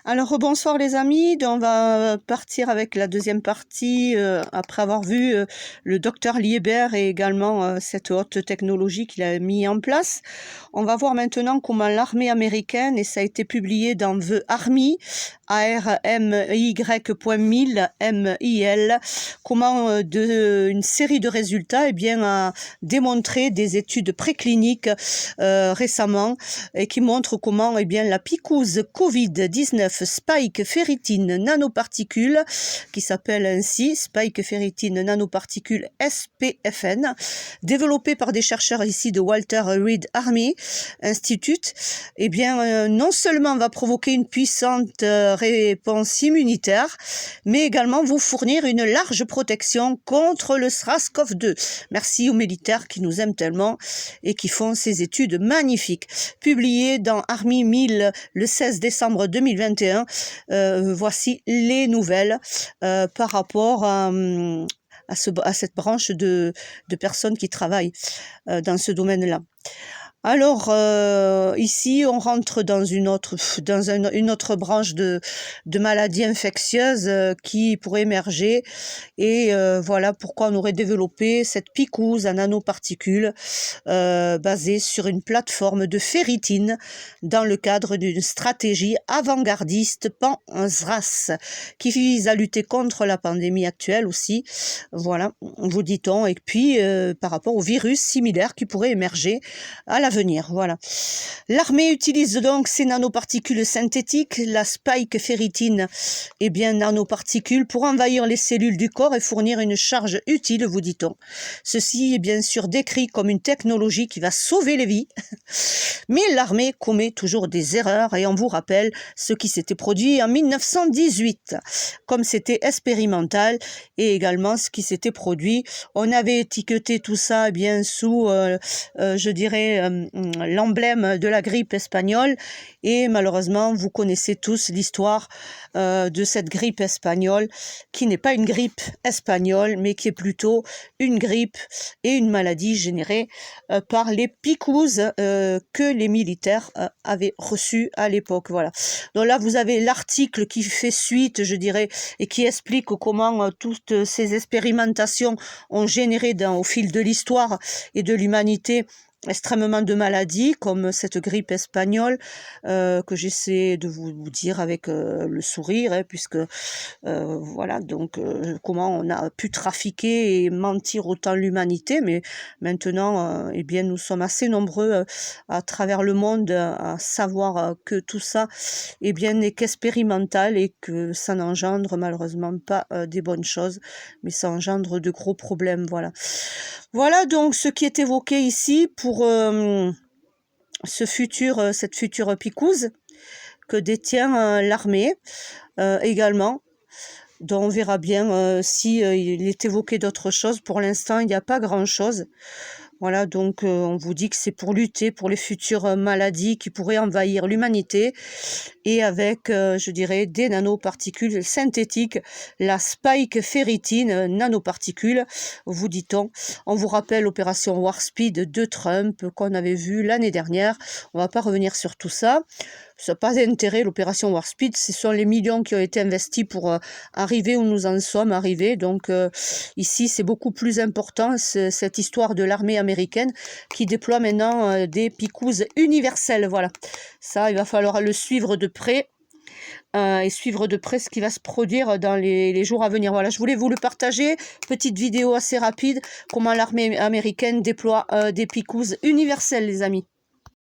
Alors bonsoir les amis, on va partir avec la deuxième partie après avoir vu le docteur Liebert et également cette haute technologie qu'il a mis en place. On va voir maintenant comment l'armée américaine, et ça a été publié dans The Army, ARMY.mil, MIL, comment une série de résultats a démontré des études précliniques récemment et qui montrent comment la picouse Covid-19 spike ferritine nanoparticules, qui s'appelle ainsi spike ferritine nanoparticules SPFN, développée par des chercheurs ici de Walter Reed Army Institute, non seulement va provoquer une puissante réponse immunitaire, mais également vous fournir une large protection contre le SARS-CoV-2. Merci aux militaires qui nous aiment tellement et qui font ces études magnifiques. Publiées dans Army 1000 le 16 décembre 2021, voici les nouvelles par rapport à cette branche de personnes qui travaillent dans ce domaine-là. Alors, ici, on rentre dans une autre branche de maladies infectieuses qui pourrait émerger. Et voilà pourquoi on aurait développé cette picouse à nanoparticules basée sur une plateforme de ferritine dans le cadre d'une stratégie avant-gardiste pan-SRAS qui vise à lutter contre la pandémie actuelle aussi. Voilà, vous dit-on. Et puis, par rapport aux virus similaires qui pourraient émerger à l'avenir. Voilà. L'armée utilise donc ces nanoparticules synthétiques, la spike ferritine, nanoparticules, pour envahir les cellules du corps et fournir une charge utile, vous dit-on. Ceci est bien sûr décrit comme une technologie qui va sauver les vies, mais l'armée commet toujours des erreurs et on vous rappelle ce qui s'était produit en 1918, comme c'était expérimental, et également ce qui s'était produit. On avait étiqueté tout ça sous, l'emblème de la grippe espagnole, et malheureusement vous connaissez tous l'histoire de cette grippe espagnole qui n'est pas une grippe espagnole mais qui est plutôt une grippe et une maladie générée par les picouses que les militaires avaient reçues à l'époque. Voilà. Donc là vous avez l'article qui fait suite, et qui explique comment toutes ces expérimentations ont généré au fil de l'histoire et de l'humanité extrêmement de maladies comme cette grippe espagnole que j'essaie de vous dire avec le sourire, puisque voilà, donc comment on a pu trafiquer et mentir autant l'humanité, mais maintenant nous sommes assez nombreux à travers le monde à savoir que tout ça n'est qu'expérimental et que ça n'engendre malheureusement pas des bonnes choses, mais ça engendre de gros problèmes. Voilà donc ce qui est évoqué ici pour cette future picouse que détient l'armée également, dont on verra bien si il est évoqué d'autres choses. Pour l'instant, il n'y a pas grand-chose. Voilà, donc on vous dit que c'est pour lutter pour les futures maladies qui pourraient envahir l'humanité, et avec, des nanoparticules synthétiques, la spike ferritine nanoparticules, vous dit-on. On vous rappelle l'opération Warp Speed de Trump qu'on avait vue l'année dernière. On ne va pas revenir sur tout ça. Ça n'a pas d'intérêt, l'opération Warp Speed. Ce sont les millions qui ont été investis pour arriver où nous en sommes arrivés. Donc ici, c'est beaucoup plus important, cette histoire de l'armée américaine qui déploie maintenant des picouses universelles. Voilà, ça, il va falloir le suivre de près. Et suivre de près ce qui va se produire dans les jours à venir. Voilà, je voulais vous le partager. Petite vidéo assez rapide, comment l'armée américaine déploie des picouses universelles, les amis.